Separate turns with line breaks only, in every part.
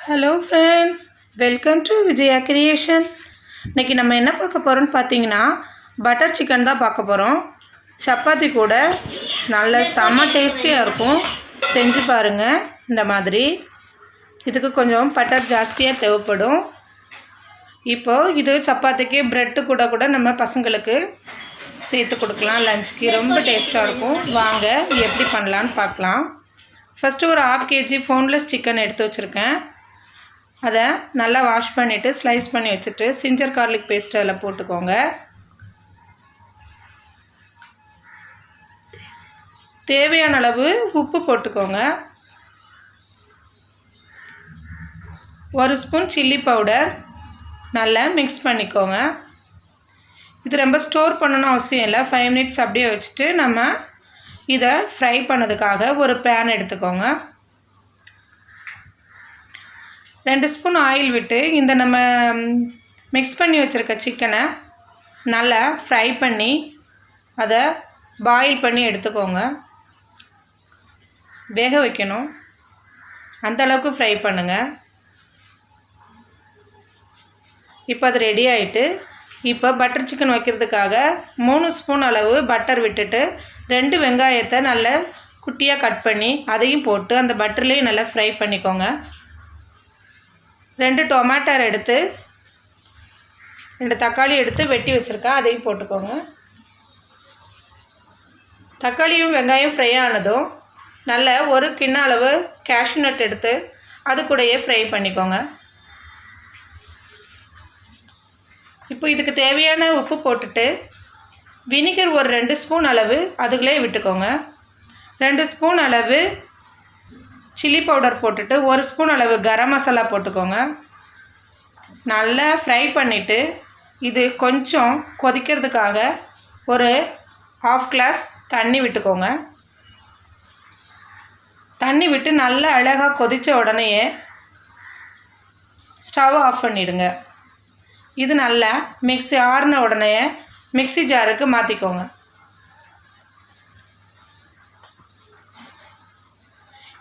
Hello friends, welcome to Vijaya creation. இன்னைக்கு நம்ம என்ன பார்க்க போறோம்னு பாத்தீங்கன்னா பட்டர் சிக்கன் தான் பார்க்க போறோம். சப்பாத்தி கூட நல்ல செம டேஸ்டியா இருக்கும். செஞ்சு பாருங்க இந்த மாதிரி. இதுக்கு கொஞ்சம் பட்டர் ஜாஸ்தியா தேவைப்படும். இப்போ இது சப்பாத்திக்கு பிரெட் கூட நம்ம பசங்களுக்கு சேர்த்து கொடுக்கலாம். லஞ்சுக்கு ரொம்ப டேஸ்டா இருக்கும். வாங்க எப்படி பண்ணலாம்னு பார்க்கலாம். ஃபர்ஸ்ட் ஒரு 1/2 kg boneless chicken எடுத்து வச்சிருக்கேன். அதை நல்லா வாஷ் பண்ணிவிட்டு ஸ்லைஸ் பண்ணி வச்சுட்டு ஜிஞ்சர் கார்லிக் பேஸ்ட் அதில் போட்டுக்கோங்க. தேவையான அளவு உப்பு போட்டுக்கோங்க. 1 ஸ்பூன் சில்லி பவுடர் நல்லா மிக்ஸ் பண்ணிக்கோங்க. இது ரொம்ப ஸ்டோர் பண்ணணும் அவசியம் இல்லை. 5 minutes அப்படியே வச்சுட்டு நம்ம இதை ஃப்ரை பண்ணதுக்காக ஒரு பேன் எடுத்துக்கோங்க. 2 ஸ்பூன் ஆயில் விட்டு இந்த நம்ம மிக்ஸ் பண்ணி வச்சுருக்க சிக்கனை நல்லா ஃப்ரை பண்ணி அதை பாயில் பண்ணி எடுத்துக்கோங்க. வேக வைக்கணும், அந்தளவுக்கு ஃப்ரை பண்ணுங்கள். இப்போ அது ரெடி ஆகிட்டு இப்போ பட்டர் சிக்கன் வைக்கிறதுக்காக 3 ஸ்பூன் அளவு பட்டர் விட்டுட்டு 2 வெங்காயத்தை நல்லா குட்டியாக கட் பண்ணி அதையும் போட்டு அந்த பட்டர்லேயும் நல்லா ஃப்ரை பண்ணிக்கோங்க. 2 டொமேட்டோ எடுத்து 2 தக்காளி எடுத்து வெட்டி வச்சுருக்கேன், அதையும் போட்டுக்கோங்க. தக்காளியும் வெங்காயம் ஃப்ரை ஆனதும் நல்ல ஒரு கிண்ண அளவு கேஷ்யூ நட் எடுத்து அது கூடயே ஃப்ரை பண்ணிக்கோங்க. இப்போ இதுக்கு தேவையான உப்பு போட்டுட்டு வினிகர் ஒரு 2 ஸ்பூன் அளவு அதுக்குள்ளே விட்டுக்கோங்க. 2 ஸ்பூன் அளவு சில்லி பவுடர் போட்டுட்டு 1 ஸ்பூன் அளவு கரம் மசாலா போட்டுக்கோங்க. நல்லா ஃப்ரை பண்ணிவிட்டு இது கொஞ்சம் கொதிக்கிறதுக்காக ஒரு 1/2 கிளாஸ் தண்ணி விட்டுக்கோங்க. தண்ணி விட்டு நல்லா அழகாக கொதித்த உடனேயே ஸ்டவ் ஆஃப் பண்ணிவிடுங்க. இது நல்லா மிக்ஸி ஆறின உடனே மிக்ஸி ஜாருக்கு மாற்றிக்கோங்க.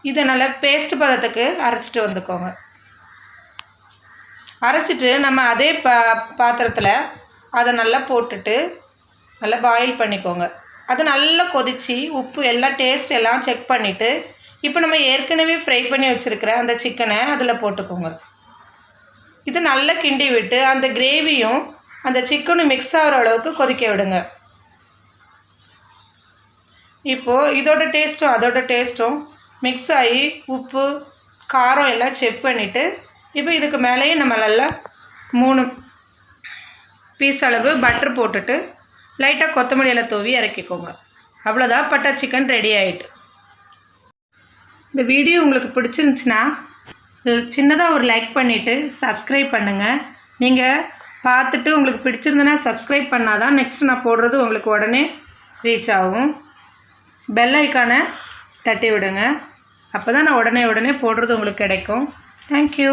இதை நல்லா பேஸ்ட் பதத்துக்கு அரைச்சிட்டு வந்துக்கோங்க. அரைச்சிட்டு நம்ம அதே பாத்திரத்தில் அதை நல்லா போட்டுட்டு நல்லா பாயில் பண்ணிக்கோங்க. அது நல்லா கொதித்து உப்பு எல்லாம் டேஸ்ட் எல்லாம் செக் பண்ணிவிட்டு இப்போ நம்ம ஏற்கனவே ஃப்ரை பண்ணி வச்சுருக்கிற அந்த சிக்கனை அதில் போட்டுக்கோங்க. இது நல்லா கிண்டி விட்டு அந்த கிரேவியும் அந்த சிக்கனும் மிக்ஸ் ஆகிற அளவுக்கு கொதிக்க விடுங்க. இப்போது இதோட டேஸ்ட்டும் அதோட டேஸ்ட்டும் மிக்ஸ் ஆகி உப்பு காரம் எல்லாம் செக் பண்ணிவிட்டு இப்போ இதுக்கு மேலேயே நம்ம நல்லா 3 பீஸ் அளவு பட்டர் போட்டுட்டு லைட்டாக கொத்தமல்லி எல்லாம் தூவி இறக்கிக்கோங்க. அவ்வளோதான், பட்டர் சிக்கன் ரெடி ஆகிட்டு. இந்த வீடியோ உங்களுக்கு பிடிச்சிருந்துச்சுன்னா சின்னதாக ஒரு லைக் பண்ணிவிட்டு சப்ஸ்கிரைப் பண்ணுங்கள். நீங்கள் பார்த்துட்டு உங்களுக்கு பிடிச்சிருந்துன்னா சப்ஸ்கிரைப் பண்ணால் தான் நெக்ஸ்ட் நான் போடுறது உங்களுக்கு உடனே ரீச் ஆகும். பெல் ஐக்கானை தட்டி விடுங்க, அப்போ தான் நான் உடனே போடுறது உங்களுக்கு கிடைக்கும். தேங்க்யூ.